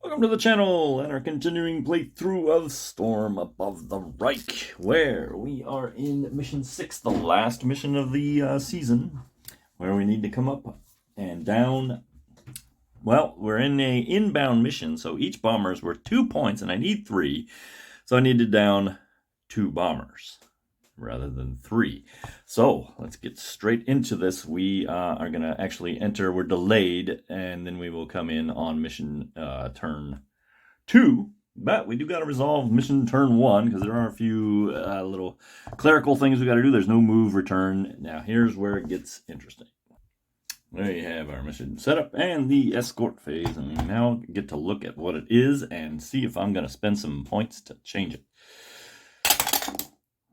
Welcome to the channel and our continuing playthrough of Storm Above the Reich, where we are in mission 6, the last mission of the season, where we need to come up and down. Well, we're in a inbound mission, so each bomber is worth 2 points, and I need 3, so I need to down 2 bombers rather than 3. So let's get straight into this. We are going to actually enter. We're delayed, and then we will come in on mission turn 2. But we do got to resolve mission turn 1 because there are a few little clerical things we got to do. There's no move return. Now here's where it gets interesting. There you have our mission setup and the escort phase, and we now get to look at what it is and see if I'm going to spend some points to change it.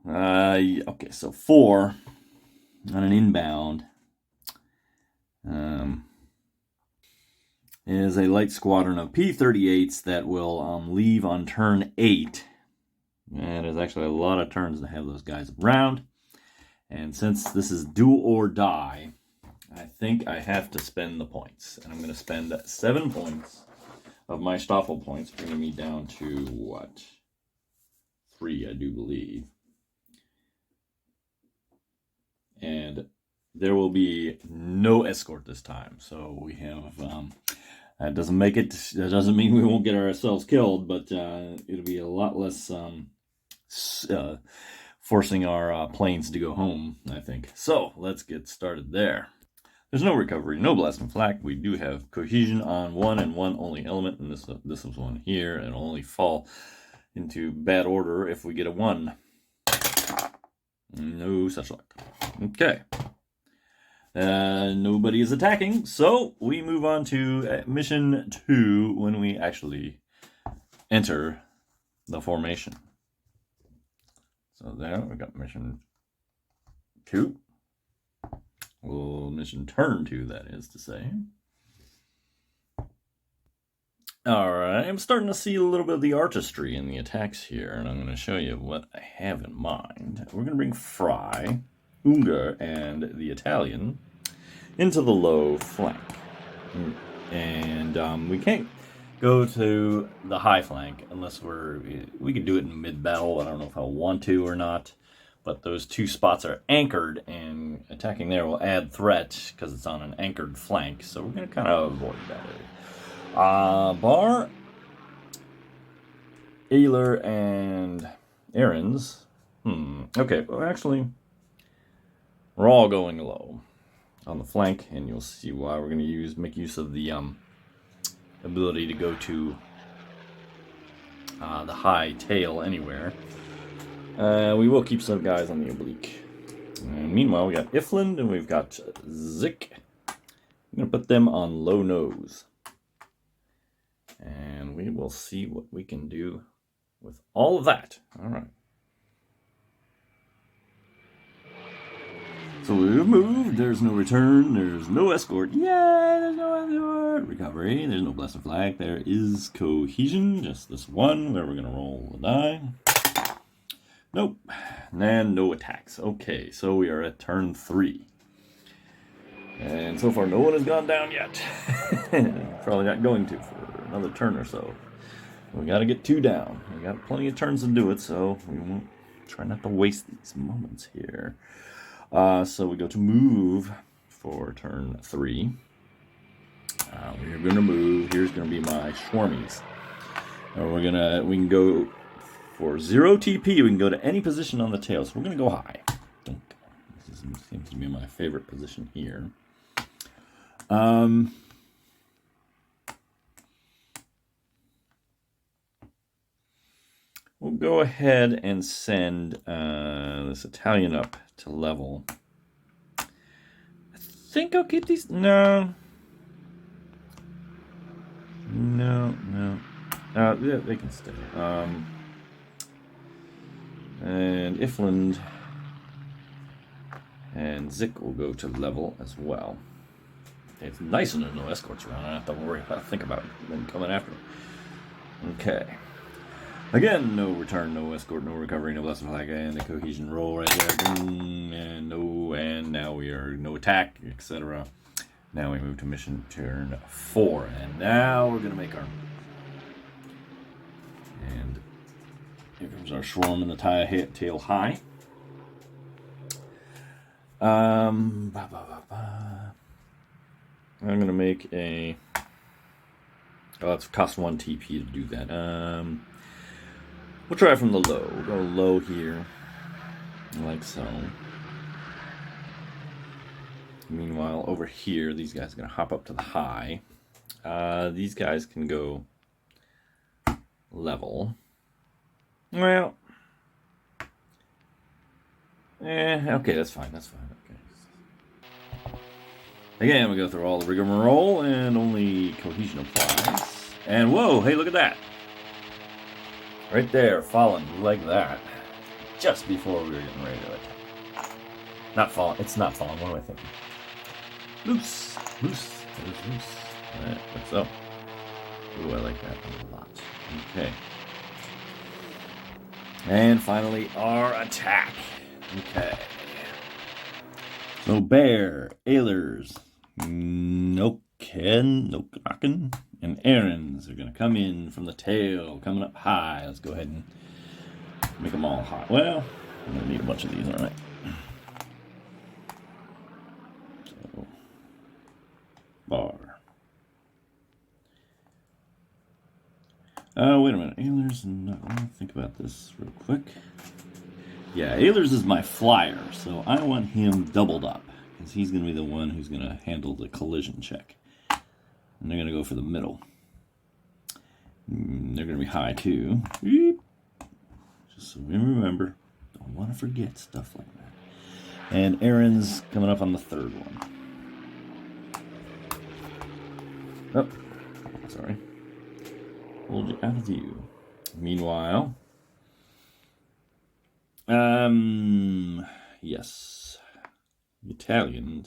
Okay, so 4 on an inbound is a light squadron of P-38s that will leave on turn 8. And there's actually a lot of turns to have those guys around. And since this is do or die, I think I have to spend the points. And I'm going to spend 7 points of my Stoffel points, bringing me down to, what, 3, I do believe. And there will be no escort this time. So we have, that doesn't make it, that doesn't mean we won't get ourselves killed, but it'll be a lot less forcing our planes to go home, I think. So let's get started there. There's no recovery, no blast and flak. We do have cohesion on 1 and 1 only element, and this is 1 here, and it'll only fall into bad order if we get a 1. No such luck. Okay. Nobody is attacking, so we move on to mission 2 when we actually enter the formation. So there, we got mission 2. Well, mission turn 2, that is to say. Alright, I'm starting to see a little bit of the artistry in the attacks here, and I'm going to show you what I have in mind. We're going to bring Fry, Unger, and the Italian into the low flank. And we can't go to the high flank unless we could do it in mid-battle. I don't know if I want to or not, but those 2 spots are anchored, and attacking there will add threat because it's on an anchored flank, so we're going to kind of avoid that area. Bar, Ayler, and Aaron's. Okay, well, actually, we're all going low on the flank, and you'll see why. We're going to make use of the ability to go to the high tail anywhere. We will keep some guys on the oblique. And meanwhile, we got Ifland and we've got Zik. I'm going to put them on low nose. And we will see what we can do with all of that. All right. So we've moved. There's no return. There's no escort. Yeah, there's no escort. Recovery. There's no blessed flag. There is cohesion. Just this one where we're going to roll the die. Nope. And no attacks. Okay, so we are at turn 3. And so far, no one has gone down yet. Probably not going to for another turn or so. We got to get 2 down. We got plenty of turns to do it, so we won't try not to waste these moments here. So we go to move for turn 3. We're going to move. Here's going to be my Schwarmies. We can go for 0 TP. We can go to any position on the tail. So we're going to go high. This seems to be my favorite position here. We'll go ahead and send this Italian up to level. I think I'll keep these. No. Yeah, they can stay. And Ifland and Zik will go to level as well. It's nice when there's no escorts around. I don't have to think about them coming after me. Okay. Again, no return, no escort, no recovery, no blessed flag, and the cohesion roll right there. Boom, and no, and now we are no attack, etc. Now we move to mission turn 4, and now we're going to make our move. And here comes our swarm in the tail high. I'm going to make a... Oh, it's cost 1 TP to do that. We'll try from the low. We'll go low here, like so. Meanwhile, over here, these guys are going to hop up to the high. These guys can go level. Well, okay, that's fine. That's fine. Okay. Again, we go through all the rigmarole, and only cohesion applies. And whoa, hey, look at that! Right there, fallen like that, just before we were getting ready to attack. Not fallen. It's not fallen. What am I thinking? Loose. Loose. It is loose. Alright, like so. Ooh, I like that a lot. Okay. And finally, our attack. Okay. So, Bear, Ailers, Noken, and Aaron's are going to come in from the tail, coming up high. Let's go ahead and make them all high. Well, I'm going to need a bunch of these, alright. So, bar. Wait a minute. Ailers, let me think about this real quick. Yeah, Ailers is my flyer, so I want him doubled up, because he's going to be the one who's going to handle the collision check. And they're going to go for the middle. They're going to be high, too. Just so we remember. Don't want to forget stuff like that. And Aaron's coming up on the third one. Oh, sorry. Hold you out of view. Meanwhile, yes, the Italian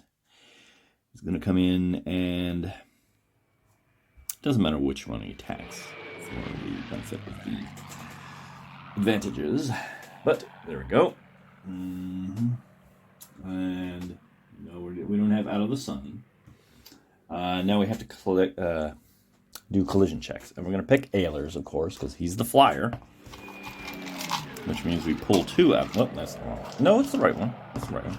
is going to come in, and it doesn't matter which one he attacks for the benefit of the advantages. But there we go. And no, we don't have out of the sun. Now we have to collect. Do collision checks. And we're going to pick Ailers, of course, because he's the flyer. Which means we pull 2 out. Oh, that's the wrong one. No, it's the right one. That's the right one.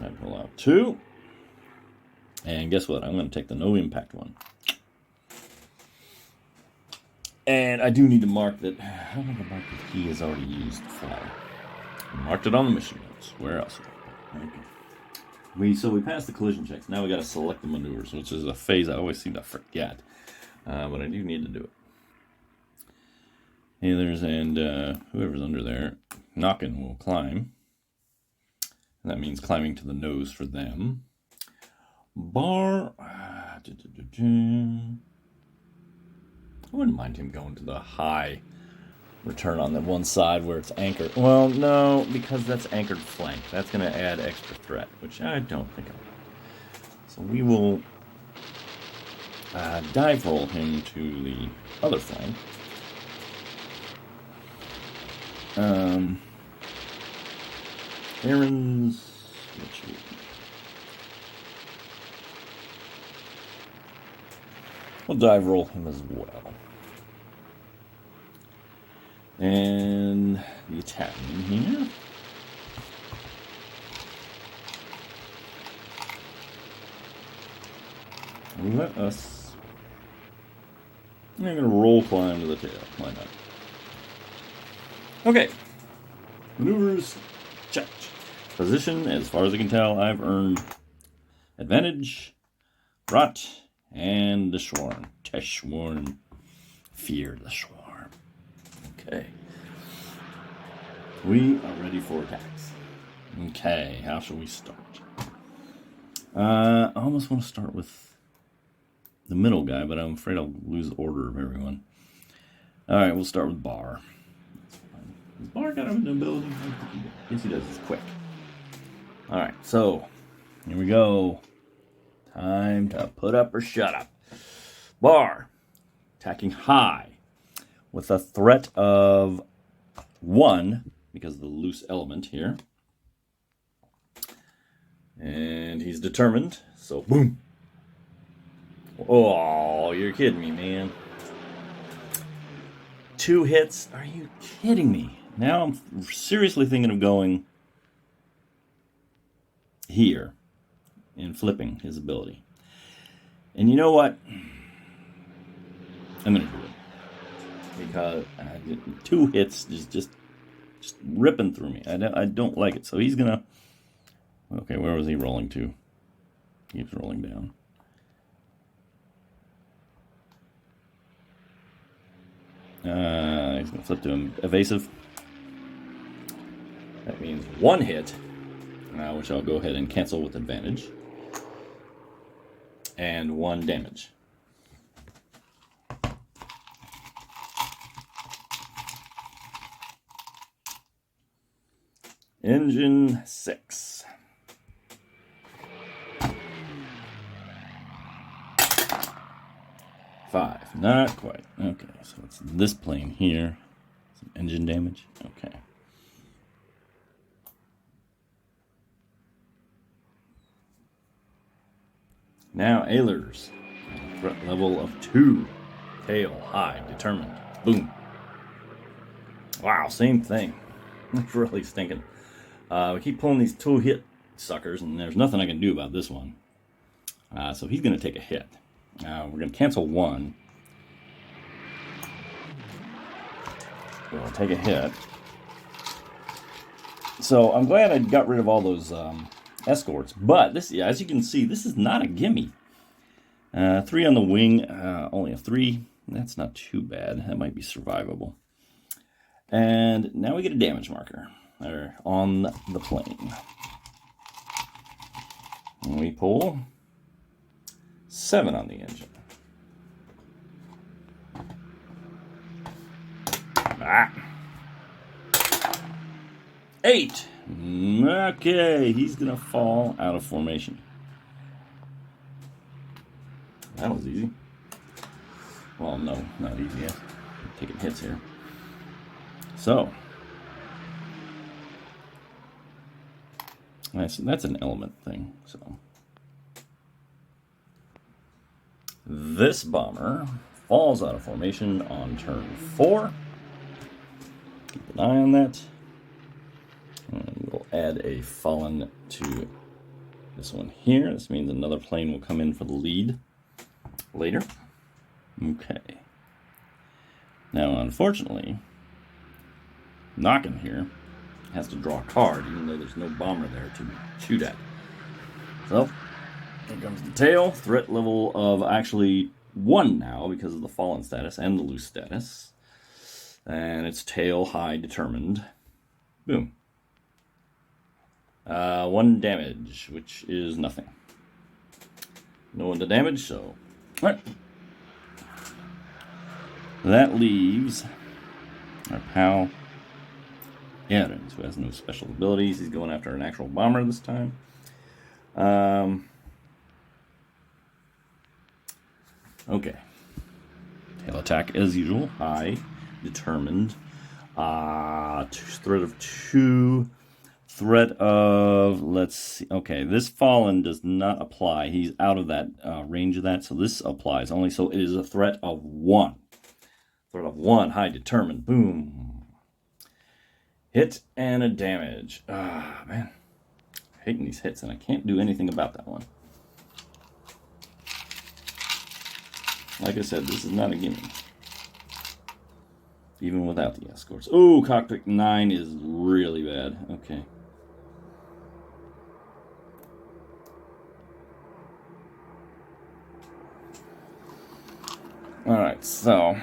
I pull out 2. And guess what? I'm going to take the no impact one. And I do need to mark that. How am I going to mark that he has already used the flyer? I marked it on the mission notes. Where else? Okay. So we passed the collision checks. Now we got to select the maneuvers, which is a phase I always seem to forget. But I do need to do it. Ailers and whoever's under there, Knockin' will climb. And that means climbing to the nose for them. Bar. I wouldn't mind him going to the high return on the one side where it's anchored. Well, no, because that's anchored flank. That's going to add extra threat, which I don't think I want. So we will dive roll him to the other flank. Aaron's... We'll dive roll him as well. And the Italian here. Let us... I'm going to roll climb to the tail. Why not? Okay. Maneuvers checked. Position, as far as I can tell, I've earned advantage, rot, and the swarm. Teshwarm. Fear the swarm. Okay. We are ready for attacks. Okay, how shall we start? I almost want to start with the middle guy, but I'm afraid I'll lose order of everyone. Alright, we'll start with Bar. Has Bar got an ability? Yes, he does. It's quick. Alright, so here we go. Time to put up or shut up. Bar, attacking high with a threat of 1 because of the loose element here. And he's determined, so boom. Oh, you're kidding me, man. 2 hits? Are you kidding me? Now I'm seriously thinking of going here and flipping his ability. And you know what? I'm going to do it. Because 2 hits is just ripping through me. I don't like it. So he's going to... Okay, where was he rolling to? He keeps rolling down. He's going to flip to him. Evasive. That means 1 hit, which I'll go ahead and cancel with advantage. And 1 damage. Engine 6. Five. Not quite. Okay, so it's this plane here. Some engine damage. Okay. Now, Ailers. Threat level of 2. Tail, high, determined. Boom. Wow, same thing. It's really stinking. We keep pulling these 2-hit suckers, and there's nothing I can do about this one. So he's going to take a hit. We're going to cancel 1. We'll take a hit. So I'm glad I got rid of all those escorts. But this, yeah, as you can see, this is not a gimme. 3 on the wing, only a 3. That's not too bad. That might be survivable. And now we get a damage marker on the plane. And we pull 7 on the engine. 8. Okay, he's gonna fall out of formation. That was easy. Well, no, not easy. I'm taking hits here. So that's an element thing. So this bomber falls out of formation on turn 4. Keep an eye on that. And we'll add a fallen to this one here. This means another plane will come in for the lead later. Okay. Now, unfortunately, Knockin' here has to draw a card, even though there's no bomber there to shoot at. So, here comes the tail. Threat level of actually 1 now because of the fallen status and the loose status. And it's tail, high, determined. Boom. 1 damage, which is nothing. No one to damage, so... Alright. That leaves our pal Aaron, who has no special abilities. He's going after an actual bomber this time. Okay. Tail attack as usual. High, determined. Threat of 2. Threat of, let's see. Okay, this fallen does not apply. He's out of that range of that, so this applies only. So it is a threat of 1. Threat of 1, high, determined. Boom. Hit and a damage. Man. Hating these hits, and I can't do anything about that one. Like I said, this is not a gimme. Even without the escorts. Oh, cockpit 9 is really bad. Okay. Alright, so...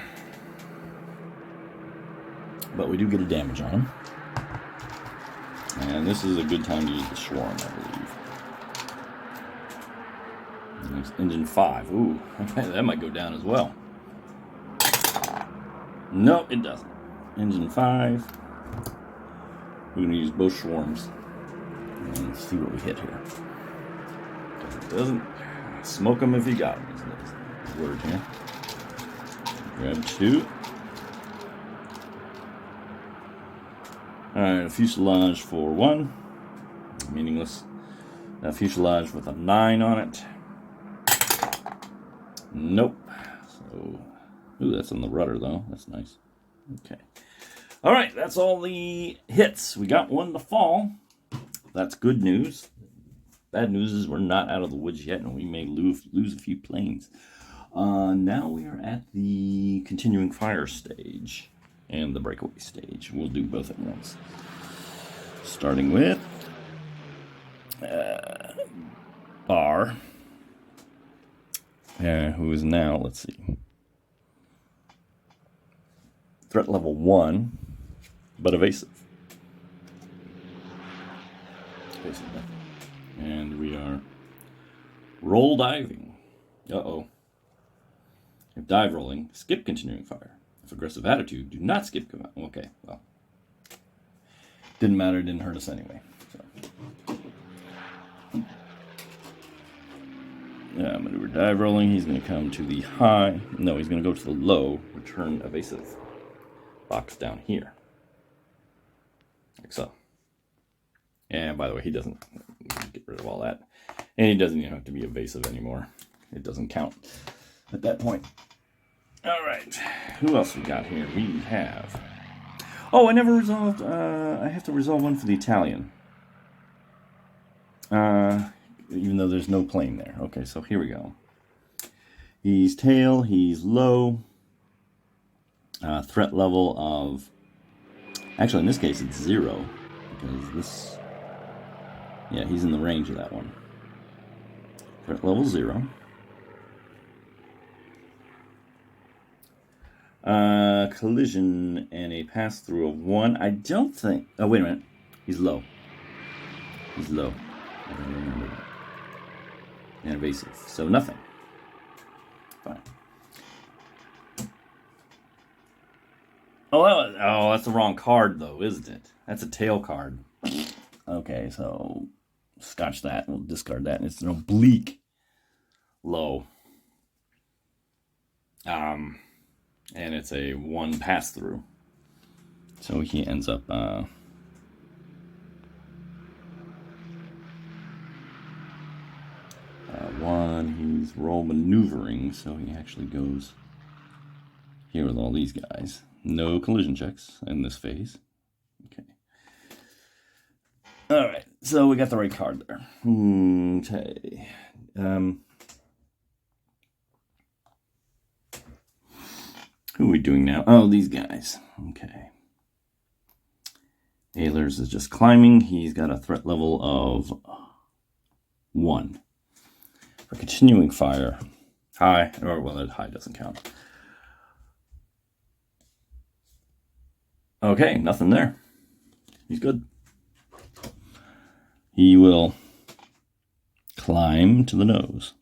But we do get a damage on him. And this is a good time to use the swarm, I believe. Next, engine 5. Ooh, that might go down as well. No, it doesn't. Engine 5. We're going to use both swarms. And let's see what we hit here. If it doesn't, smoke them if you got them. Isn't it? Word here. Grab 2. Alright, a fuselage for 1. Meaningless. A fuselage with a 9 on it. Nope. So, ooh, that's on the rudder though. That's nice. Okay. All right, that's all the hits. We got one to fall. That's good news. Bad news is we're not out of the woods yet, and we may lose a few planes. Now we are at the continuing fire stage and the breakaway stage. We'll do both at once. Starting with Bar, who is now, let's see, threat level 1, but evasive. And we are roll diving. Uh-oh. If dive rolling, skip continuing fire. If aggressive attitude, do not skip command. Okay, well. Didn't matter, didn't hurt us anyway. So. Yeah, maneuver dive rolling. He's going to come to the high. No, he's going to go to the low, return evasive box down here. Like so. And by the way, he doesn't get rid of all that. And he doesn't even have to be evasive anymore. It doesn't count at that point. All right. Who else we got here? We have... Oh, I never resolved... I have to resolve one for the Italian. Even though there's no plane there. Okay, so here we go. He's tail. He's low. Threat level of... Actually, in this case, it's 0. Because this... Yeah, he's in the range of that one. Threat level 0. Collision and a pass-through of 1. I don't think... Oh, wait a minute. He's low. He's low. I don't remember that. And evasive. So nothing. Fine. Oh, that's the wrong card, though, isn't it? That's a tail card. Okay, so scotch that. We'll discard that. It's an oblique low. And it's a 1 pass-through. So he ends up... 1, he's roll maneuvering, so he actually goes here with all these guys. No collision checks in this phase. Okay. Alright, so we got the right card there. Okay. Who are we doing now? Oh, these guys. Okay. Ehlers is just climbing. He's got a threat level of 1. For continuing fire, high, or well, that high doesn't count. Okay, nothing there. He's good. He will climb to the nose.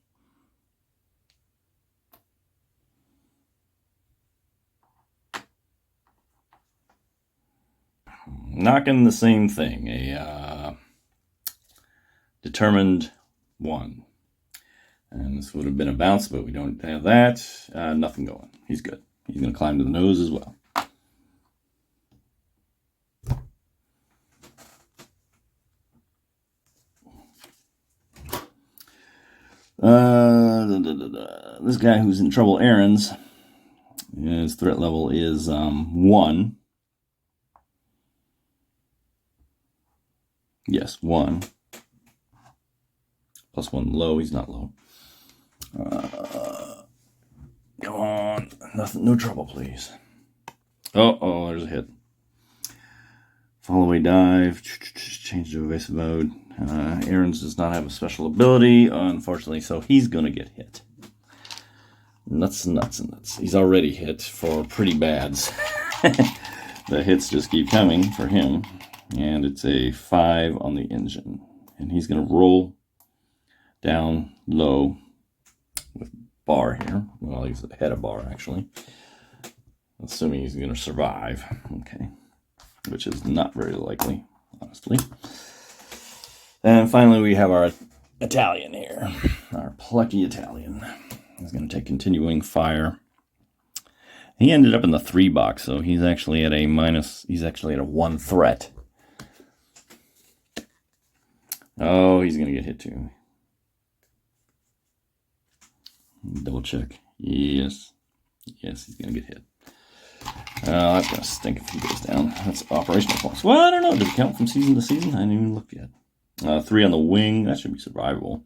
Knocking the same thing. A determined 1. And this would have been a bounce, but we don't have that. Nothing going. He's good. He's going to climb to the nose as well. This guy who's in trouble errands, his threat level is 1. Yes, 1. Plus 1 low. He's not low. Come on. Nothing. No trouble, please. Oh, there's a hit. Fall away dive. Change to evasive mode. Aaron's does not have a special ability, unfortunately, so he's going to get hit. Nuts. He's already hit for pretty bads. The hits just keep coming for him. And it's a 5 on the engine. And he's going to roll down low with bar here. Well, he's ahead of bar, actually. Assuming he's going to survive. Okay. Which is not very likely, honestly. And finally, we have our Italian here. Our plucky Italian. He's going to take continuing fire. He ended up in the 3 box, so he's actually at a minus. He's actually at a 1 threat. Oh, he's going to get hit too. Double check. Yes. Yes, he's going to get hit. That's going to stink if he goes down. That's operational points. Well, I don't know. Does it count from season to season? I didn't even look yet. 3 on the wing. That should be survivable.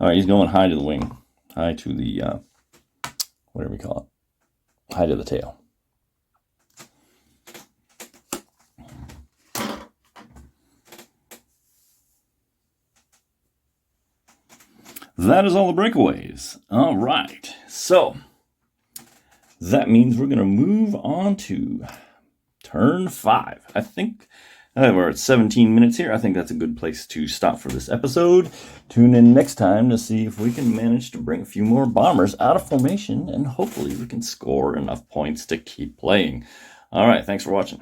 All right, he's going high to the wing. High to the, whatever we call it. High to the tail. That is all the breakaways. All right, so that means we're going to move on to turn 5. I think we're at 17 minutes here. I think that's a good place to stop for this episode. Tune in next time to see if we can manage to bring a few more bombers out of formation, and hopefully we can score enough points to keep playing. All right, thanks for watching.